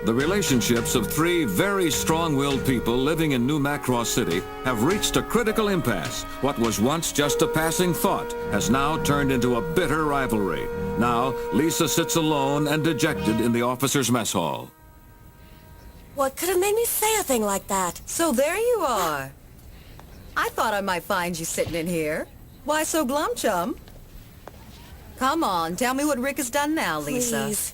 The relationships of three very strong-willed people living in New Macross City have reached a critical impasse. What was once just a passing thought has now turned into a bitter rivalry. Now, Lisa sits alone and dejected in the officers' mess hall. What could have made me say a thing like that? So there you are. I thought I might find you sitting in here. Why so glum, chum? Come on, tell me what Rick has done now, Lisa. Please.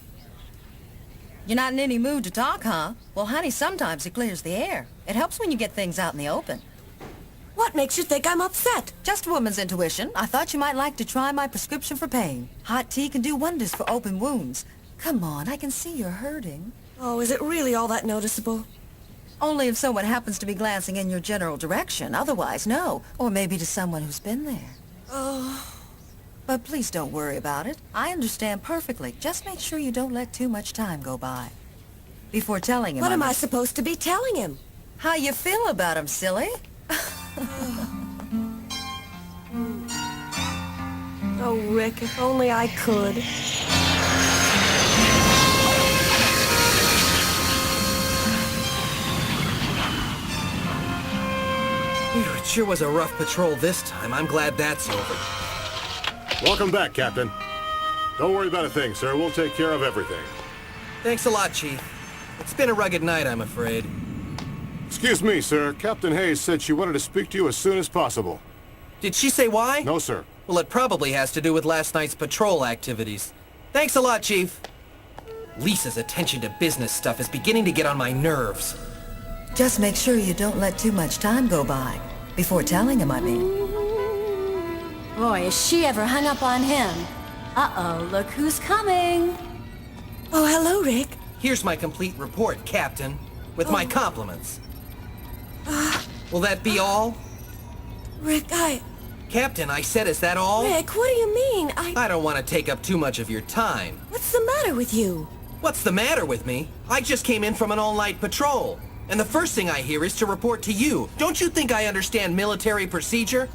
You're not in any mood to talk, huh? Well, honey, sometimes it clears the air. It helps when you get things out in the open. What makes you think I'm upset? Just woman's intuition. I thought you might like to try my prescription for pain. Hot tea can do wonders for open wounds. Come on, I can see you're hurting. Oh, is it really all that noticeable? Only if someone happens to be glancing in your general direction. Otherwise, no. Or maybe to someone who's been there. Oh... But please don't worry about it. I understand perfectly. Just make sure you don't let too much time go by. Before telling him... What am I supposed to be telling him? How you feel about him, silly? Oh, Rick, if only I could. Phew, it sure was a rough patrol this time. I'm glad that's over. Welcome back, Captain. Don't worry about a thing, sir. We'll take care of everything. Thanks a lot, Chief. It's been a rugged night, I'm afraid. Excuse me, sir. Captain Hayes said she wanted to speak to you as soon as possible. Did she say why? No, sir. Well, it probably has to do with last night's patrol activities. Thanks a lot, Chief. Lisa's attention to business stuff is beginning to get on my nerves. Just make sure you don't let too much time go by. Before telling him, I mean. Boy, is she ever hung up on him. Uh-oh, look who's coming. Oh, hello, Rick. Here's my complete report, Captain, with my compliments. Will that be all? Rick, Captain, I said, is that all? Rick, what do you mean? I don't want to take up too much of your time. What's the matter with you? What's the matter with me? I just came in from an all-night patrol. And the first thing I hear is to report to you. Don't you think I understand military procedure?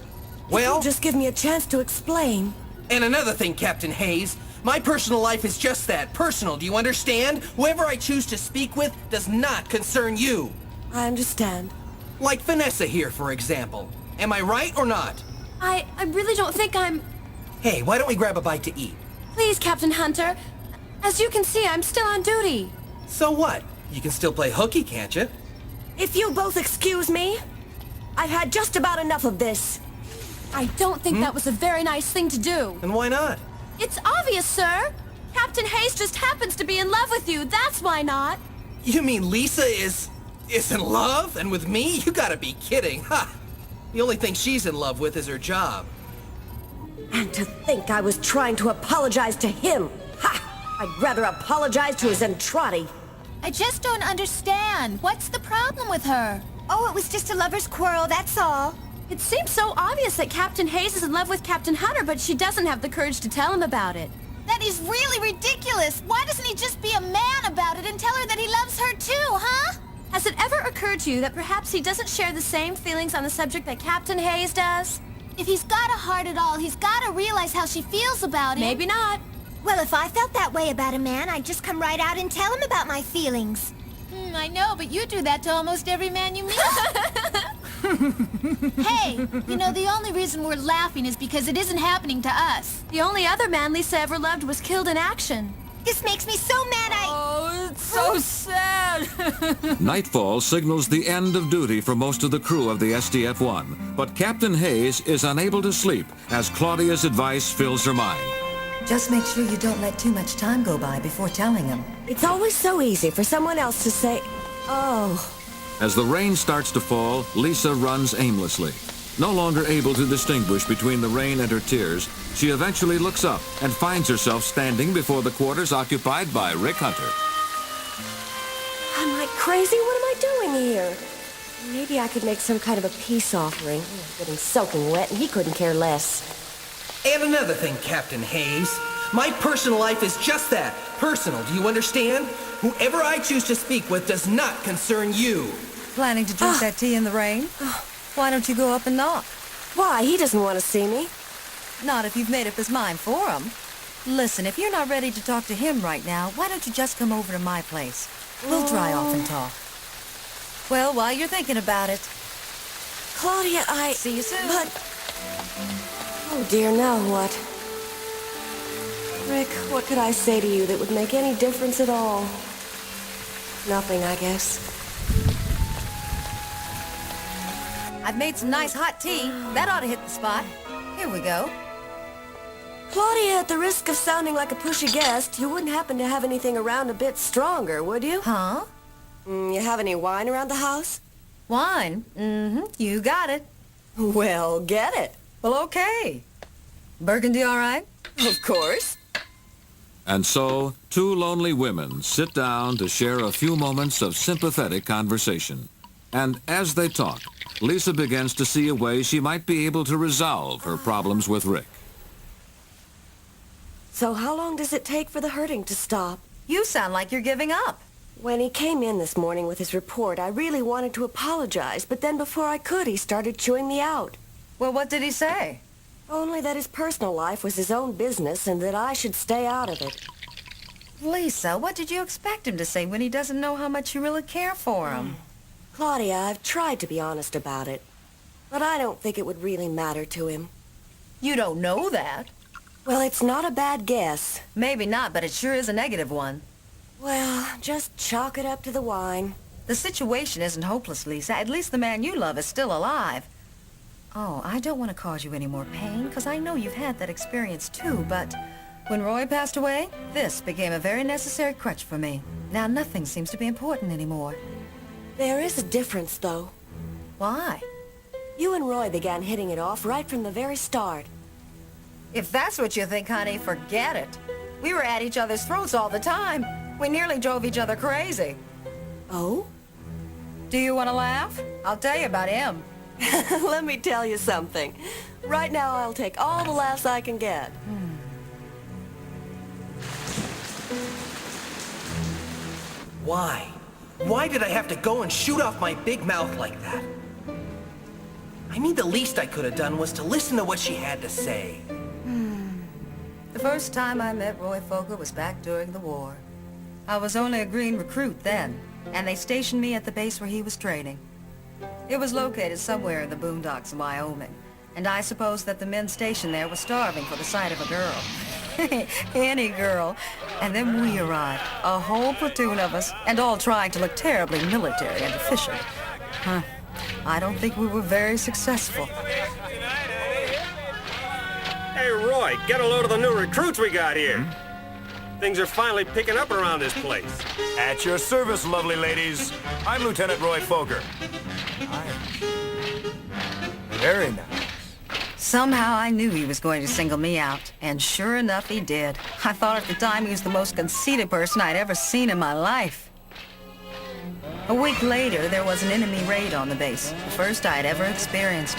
Well... Just give me a chance to explain. And another thing, Captain Hayes. My personal life is just that, personal, do you understand? Whoever I choose to speak with does not concern you. I understand. Like Vanessa here, for example. Am I right or not? I really don't think I'm... Hey, why don't we grab a bite to eat? Please, Captain Hunter. As you can see, I'm still on duty. So what? You can still play hooky, can't you? If you both excuse me, I've had just about enough of this. I don't think that was a very nice thing to do. And why not? It's obvious, sir. Captain Hayes just happens to be in love with you. That's why not. You mean Lisa is in love? And with me? You gotta be kidding. Ha! The only thing she's in love with is her job. And to think I was trying to apologize to him. Ha! I'd rather apologize to his entrati. I just don't understand. What's the problem with her? Oh, it was just a lover's quarrel, that's all. It seems so obvious that Captain Hayes is in love with Captain Hunter, but she doesn't have the courage to tell him about it. That is really ridiculous. Why doesn't he just be a man about it and tell her that he loves her too, huh? Has it ever occurred to you that perhaps he doesn't share the same feelings on the subject that Captain Hayes does? If he's got a heart at all, he's got to realize how she feels about him. Maybe not. Well, if I felt that way about a man, I'd just come right out and tell him about my feelings. I know, but you do that to almost every man you meet. Hey, you know, the only reason we're laughing is because it isn't happening to us. The only other man Lisa ever loved was killed in action. This makes me so mad Oh, it's so sad. Nightfall signals the end of duty for most of the crew of the SDF-1, but Captain Hayes is unable to sleep as Claudia's advice fills her mind. Just make sure you don't let too much time go by before telling him. It's always so easy for someone else to say, oh. As the rain starts to fall, Lisa runs aimlessly. No longer able to distinguish between the rain and her tears, she eventually looks up and finds herself standing before the quarters occupied by Rick Hunter. I'm like crazy? What am I doing here? Maybe I could make some kind of a peace offering. Getting soaking wet, and he couldn't care less. And another thing, Captain Hayes. My personal life is just that. Personal, do you understand? Whoever I choose to speak with does not concern you. Planning to drink that tea in the rain? Why don't you go up and knock? Why? He doesn't want to see me. Not if you've made up his mind for him. Listen, if you're not ready to talk to him right now, why don't you just come over to my place? We'll dry off and talk. Well, while you're thinking about it... Claudia, See you soon. But... Oh dear, now what? Rick, what could I say to you that would make any difference at all? Nothing, I guess. I've made some nice hot tea. That ought to hit the spot. Here we go. Claudia, at the risk of sounding like a pushy guest, you wouldn't happen to have anything around a bit stronger, would you? Huh? You have any wine around the house? Wine? Mm-hmm. You got it. Well, get it. Well, okay. Burgundy all right? Of course. And so, two lonely women sit down to share a few moments of sympathetic conversation. And as they talk, Lisa begins to see a way she might be able to resolve her problems with Rick. So how long does it take for the hurting to stop? You sound like you're giving up. When he came in this morning with his report, I really wanted to apologize, but then before I could, he started chewing me out. Well, what did he say? Only that his personal life was his own business and that I should stay out of it. Lisa, what did you expect him to say when he doesn't know how much you really care for him? Claudia, I've tried to be honest about it, but I don't think it would really matter to him. You don't know that. Well, it's not a bad guess. Maybe not, but it sure is a negative one. Well, just chalk it up to the wine. The situation isn't hopeless, Lisa. At least the man you love is still alive. Oh, I don't want to cause you any more pain, because I know you've had that experience too, but when Roy passed away, this became a very necessary crutch for me. Now nothing seems to be important anymore. There is a difference, though. Why? You and Roy began hitting it off right from the very start. If that's what you think, honey, forget it. We were at each other's throats all the time. We nearly drove each other crazy. Oh? Do you want to laugh? I'll tell you about him. Let me tell you something. Right now, I'll take all the laughs I can get. Why? Why did I have to go and shoot off my big mouth like that? I mean, the least I could have done was to listen to what she had to say. The first time I met Roy Focker was back during the war. I was only a green recruit then, and they stationed me at the base where he was training. It was located somewhere in the boondocks of Wyoming, and I suppose that the men stationed there were starving for the sight of a girl. Any girl. And then we arrived, a whole platoon of us, and all trying to look terribly military and efficient. I don't think we were very successful. Hey, Roy, get a load of the new recruits we got here. Things are finally picking up around this place. At your service, lovely ladies. I'm Lieutenant Roy Focker. Very nice. Somehow I knew he was going to single me out, and sure enough he did. I thought at the time he was the most conceited person I'd ever seen in my life. A week later, there was an enemy raid on the base, the first I'd ever experienced.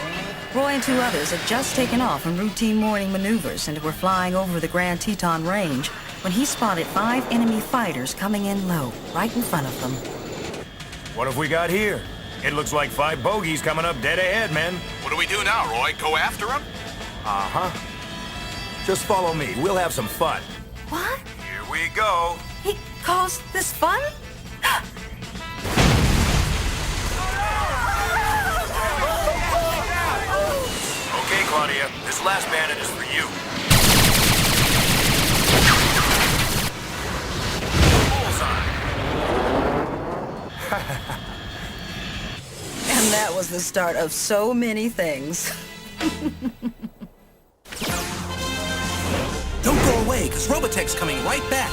Roy and two others had just taken off on routine morning maneuvers and were flying over the Grand Teton Range when he spotted 5 enemy fighters coming in low, right in front of them. What have we got here? It looks like 5 bogeys coming up dead ahead, men. What do we do now, Roy? Go after him? Uh-huh. Just follow me. We'll have some fun. What? Here we go. He calls this fun? Okay, Claudia. This last bandit is for you. And that was the start of so many things. Don't go away, because Robotech's coming right back.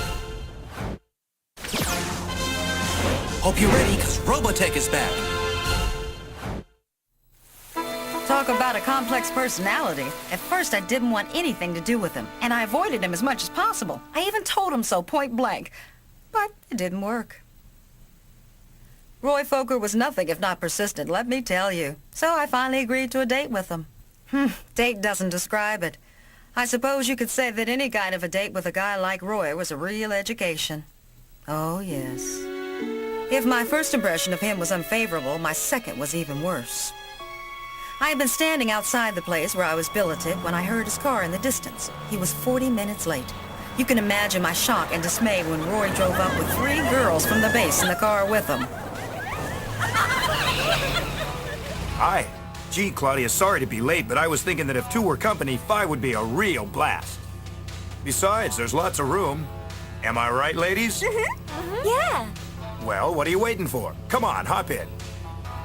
Hope you're ready, because Robotech is back. Talk about a complex personality. At first, I didn't want anything to do with him, and I avoided him as much as possible. I even told him so point blank. But it didn't work. Roy Focker was nothing if not persistent, let me tell you. So I finally agreed to a date with him. Date doesn't describe it. I suppose you could say that any kind of a date with a guy like Roy was a real education. Oh, yes. If my first impression of him was unfavorable, my second was even worse. I had been standing outside the place where I was billeted when I heard his car in the distance. He was 40 minutes late. You can imagine my shock and dismay when Roy drove up with 3 girls from the base in the car with him. Hi. Gee, Claudia, sorry to be late, but I was thinking that if 2 were company, 5 would be a real blast. Besides, there's lots of room. Am I right, ladies? Yeah. Well, what are you waiting for? Come on, hop in.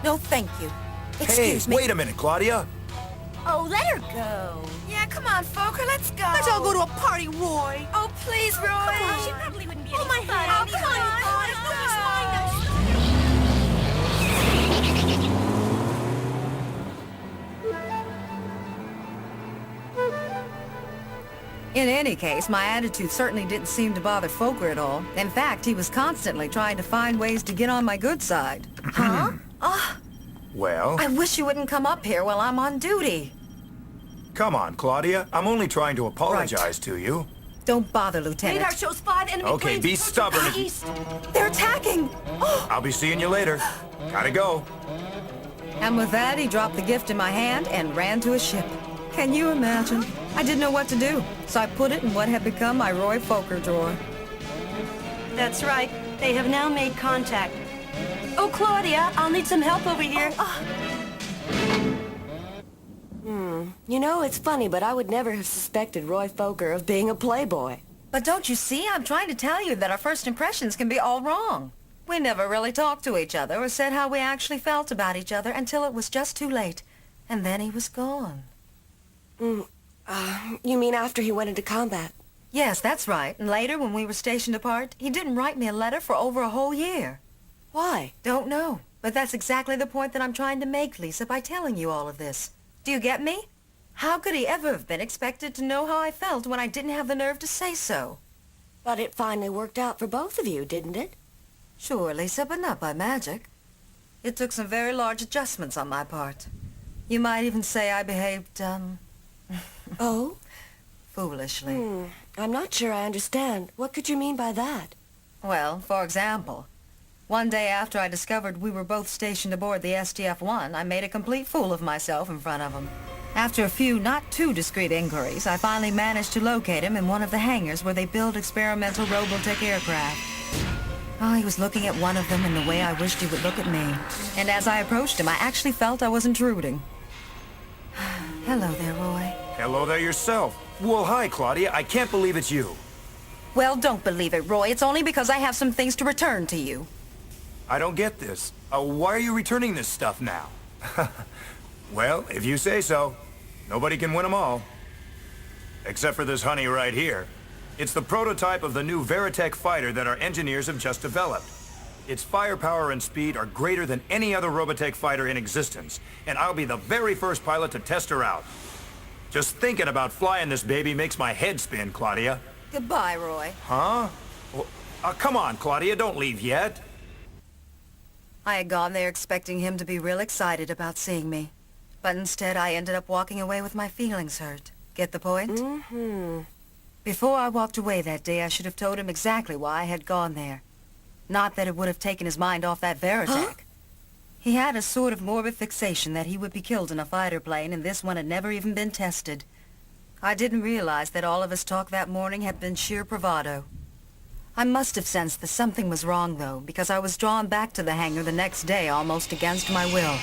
No, thank you. Hey, Excuse me. wait a minute, Claudia. Oh, let her go. Yeah, come on, Fokker, let's go. Let's all go to a party, Roy. Oh, please, Roy. Come on, she probably wouldn't be any my fun. hand. Oh, come on, Roy, let's nobody's go. mind us. In any case, my attitude certainly didn't seem to bother Fokker at all. In fact, he was constantly trying to find ways to get on my good side. Huh? Well, I wish you wouldn't come up here while I'm on duty. come on, Claudia. I'm only trying to apologize to you. Don't bother, Lieutenant. Radar shows 5 enemy Okay, planes be approaching stubborn to if the you- east. They're attacking! Oh! I'll be seeing you later. Gotta go. And with that, he dropped the gift in my hand and ran to his ship. Can you imagine? I didn't know what to do, so I put it in what had become my Roy Focker drawer. That's right. They have now made contact. Oh, Claudia, I'll need some help over here. You know, it's funny, but I would never have suspected Roy Focker of being a playboy. But don't you see? I'm trying to tell you that our first impressions can be all wrong. We never really talked to each other or said how we actually felt about each other until it was just too late. And then he was gone. You mean after he went into combat? Yes, that's right. And later, when we were stationed apart, he didn't write me a letter for over a whole year. Why? Don't know. But that's exactly the point that I'm trying to make, Lisa, by telling you all of this. Do you get me? How could he ever have been expected to know how I felt when I didn't have the nerve to say so? But it finally worked out for both of you, didn't it? Sure, Lisa, but not by magic. It took some very large adjustments on my part. You might even say I behaved, Oh? foolishly. I'm not sure I understand. What could you mean by that? Well, for example, one day after I discovered we were both stationed aboard the STF-1, I made a complete fool of myself in front of him. After a few not too discreet inquiries, I finally managed to locate him in one of the hangars where they build experimental Robotech aircraft. Oh, he was looking at one of them in the way I wished he would look at me. And as I approached him, I actually felt I was intruding. Hello there, Roy. Hello there yourself. Well, hi, Claudia. I can't believe it's you. Well, don't believe it, Roy. It's only because I have some things to return to you. I don't get this. Why are you returning this stuff now? Well, if you say so. Nobody can win them all. Except for this honey right here. It's the prototype of the new Veritech fighter that our engineers have just developed. Its firepower and speed are greater than any other Robotech fighter in existence, and I'll be the very first pilot to test her out. Just thinking about flying this baby makes my head spin, Claudia. Goodbye, Roy. Huh? Well, come on, Claudia, don't leave yet. I had gone there expecting him to be real excited about seeing me. But instead, I ended up walking away with my feelings hurt. Get the point? Before I walked away that day, I should have told him exactly why I had gone there. Not that it would have taken his mind off that Veritech. Huh? He had a sort of morbid fixation that he would be killed in a fighter plane, and this one had never even been tested. I didn't realize that all of his talk that morning had been sheer bravado. I must have sensed that something was wrong, though, because I was drawn back to the hangar the next day almost against my will.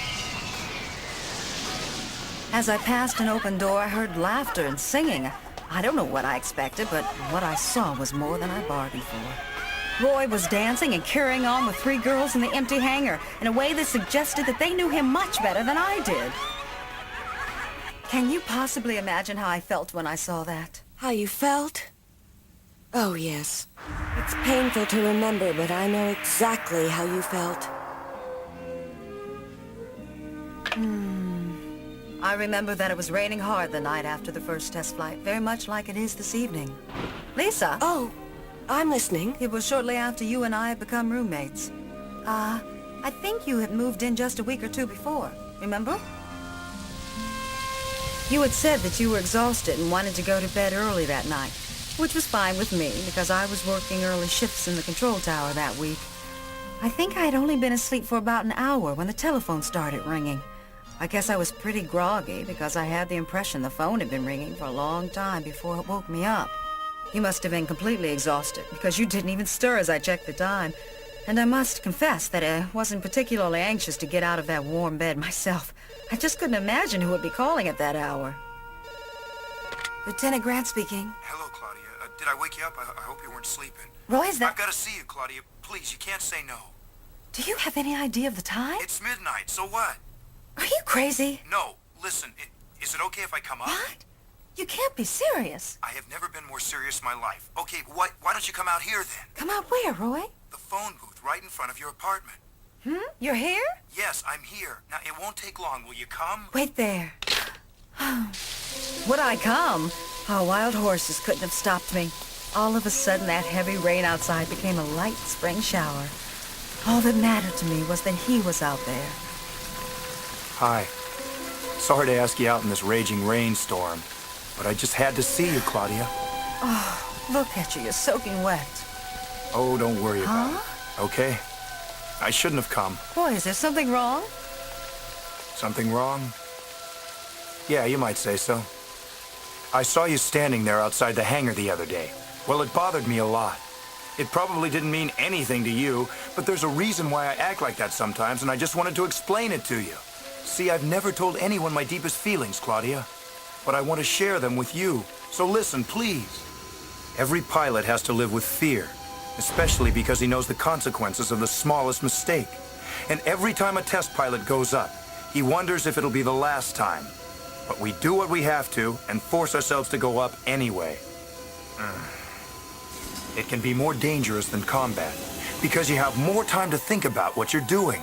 As I passed an open door, I heard laughter and singing. I don't know what I expected, but what I saw was more than I bargained for. Roy was dancing and carrying on with 3 girls in the empty hangar in a way that suggested that they knew him much better than I did. Can you possibly imagine how I felt when I saw that? How you felt? Oh, yes. It's painful to remember, but I know exactly how you felt. I remember that it was raining hard the night after the first test flight, very much like it is this evening. Lisa! Oh, I'm listening. It was shortly after you and I had become roommates. I think you had moved in just a week or 2 before, remember? You had said that you were exhausted and wanted to go to bed early that night, which was fine with me because I was working early shifts in the control tower that week. I think I had only been asleep for about an hour when the telephone started ringing. I guess I was pretty groggy because I had the impression the phone had been ringing for a long time before it woke me up. You must have been completely exhausted, because you didn't even stir as I checked the time. And I must confess that I wasn't particularly anxious to get out of that warm bed myself. I just couldn't imagine who would be calling at that hour. Lieutenant Grant speaking. Hello, Claudia. Did I wake you up? I hope you weren't sleeping. Roy, is that... I've got to see you, Claudia. Please, you can't say no. Do you have any idea of the time? It's midnight, so what? Are you crazy? No, listen, is it okay if I come up? What? You can't be serious. I have never been more serious in my life. Okay, why don't you come out here then? Come out where, Roy? The phone booth right in front of your apartment. You're here? Yes, I'm here. Now, it won't take long. Will you come? Wait there. Would I come? Our wild horses couldn't have stopped me. All of a sudden, that heavy rain outside became a light spring shower. All that mattered to me was that he was out there. Hi. Sorry to ask you out in this raging rainstorm, but I just had to see you, Claudia. Oh, look at you. You're soaking wet. Oh, don't worry about it. Okay? I shouldn't have come. Boy, is there something wrong? Something wrong? Yeah, you might say so. I saw you standing there outside the hangar the other day. Well, it bothered me a lot. It probably didn't mean anything to you, but there's a reason why I act like that sometimes, and I just wanted to explain it to you. See, I've never told anyone my deepest feelings, Claudia, but I want to share them with you. So listen, please. Every pilot has to live with fear, especially because he knows the consequences of the smallest mistake. And every time a test pilot goes up, he wonders if it'll be the last time. But we do what we have to and force ourselves to go up anyway. It can be more dangerous than combat because you have more time to think about what you're doing.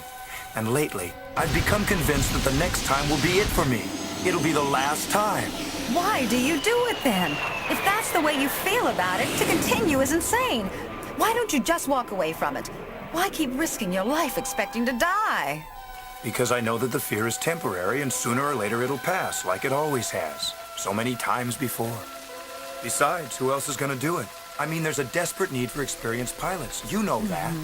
And lately, I've become convinced that the next time will be it for me. It'll be the last time. Why do you do it then? If that's the way you feel about it, to continue is insane. Why don't you just walk away from it? Why keep risking your life expecting to die? Because I know that the fear is temporary and sooner or later it'll pass, like it always has. So many times before. Besides, who else is going to do it? I mean, there's a desperate need for experienced pilots. You know that.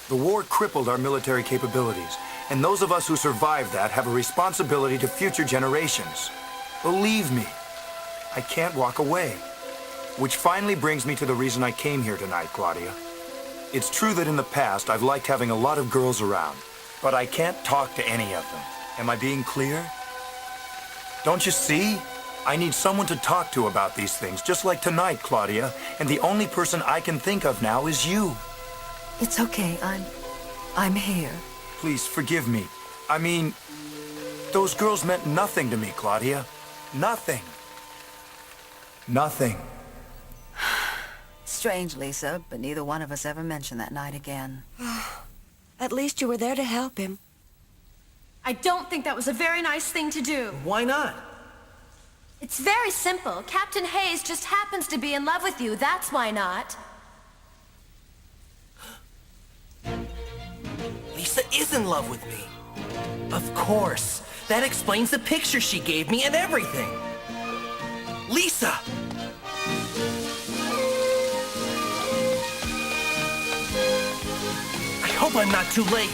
The war crippled our military capabilities, and those of us who survived that have a responsibility to future generations. Believe me, I can't walk away. Which finally brings me to the reason I came here tonight, Claudia. It's true that in the past I've liked having a lot of girls around, but I can't talk to any of them. Am I being clear? Don't you see? I need someone to talk to about these things, just like tonight, Claudia, and the only person I can think of now is you. It's okay. I'm here. Please forgive me. I mean, those girls meant nothing to me, Claudia. Nothing. Nothing. Strange, Lisa, but neither one of us ever mentioned that night again. At least you were there to help him. I don't think that was a very nice thing to do. Why not? It's very simple. Captain Hayes just happens to be in love with you. That's why not. Lisa is in love with me. Of course. That explains the picture she gave me and everything. Lisa! I hope I'm not too late.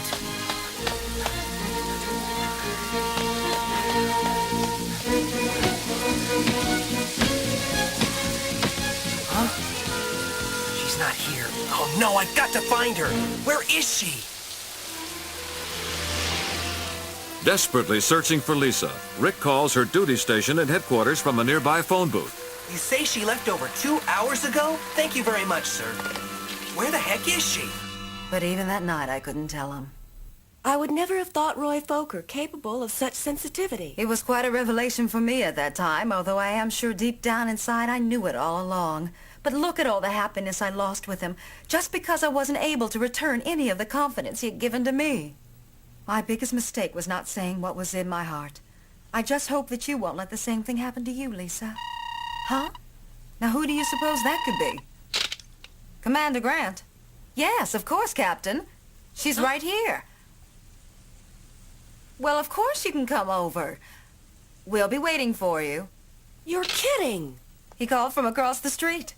Huh? She's not here. Oh no, I've got to find her. Where is she? Desperately searching for Lisa, Rick calls her duty station at headquarters from a nearby phone booth. You say she left over 2 hours ago? Thank you very much, sir. Where the heck is she? But even that night, I couldn't tell him. I would never have thought Roy Focker capable of such sensitivity. It was quite a revelation for me at that time, although I am sure deep down inside I knew it all along. But look at all the happiness I lost with him, just because I wasn't able to return any of the confidence he had given to me. My biggest mistake was not saying what was in my heart. I just hope that you won't let the same thing happen to you, Lisa. Huh? Now who do you suppose that could be? Commander Grant. Yes, of course, Captain. She's right here. Well, of course you can come over. We'll be waiting for you. You're kidding. He called from across the street.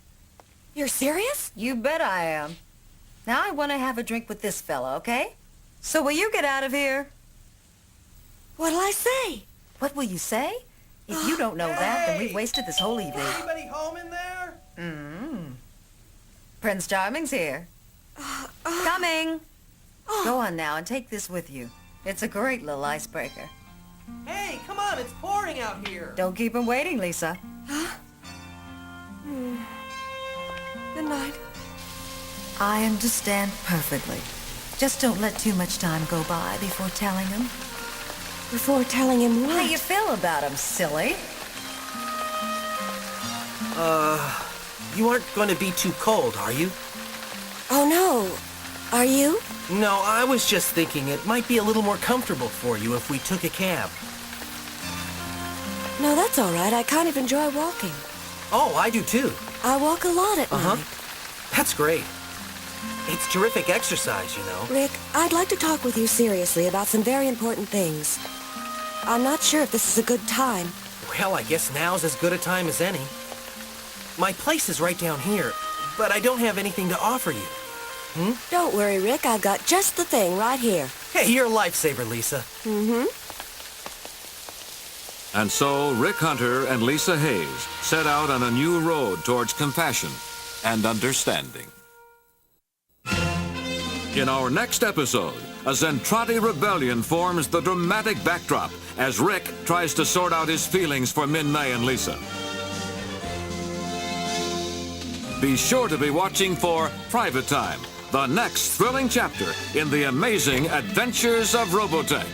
You're serious? You bet I am. Now I want to have a drink with this fella, okay? So will you get out of here? What'll I say? What will you say? If you don't know that, then we've wasted this whole evening. Anybody home in there? Prince Charming's here. Coming! Go on now and take this with you. It's a great little icebreaker. Hey, come on, it's pouring out here. Don't keep him waiting, Lisa. Good night. I understand perfectly. Just don't let too much time go by before telling him. Before telling him what? How you feel about him, silly? You aren't going to be too cold, are you? Oh, no. Are you? No, I was just thinking it might be a little more comfortable for you if we took a cab. No, that's all right. I kind of enjoy walking. Oh, I do too. I walk a lot at night. That's great. It's terrific exercise, you know. Rick, I'd like to talk with you seriously about some very important things. I'm not sure if this is a good time. Well, I guess now's as good a time as any. My place is right down here, but I don't have anything to offer you. Don't worry, Rick. I've got just the thing right here. Hey, you're a lifesaver, Lisa. And so Rick Hunter and Lisa Hayes set out on a new road towards compassion and understanding. In our next episode, a Zentradi rebellion forms the dramatic backdrop as Rick tries to sort out his feelings for Minmay and Lisa. Be sure to be watching for Private Time, the next thrilling chapter in the amazing adventures of Robotech.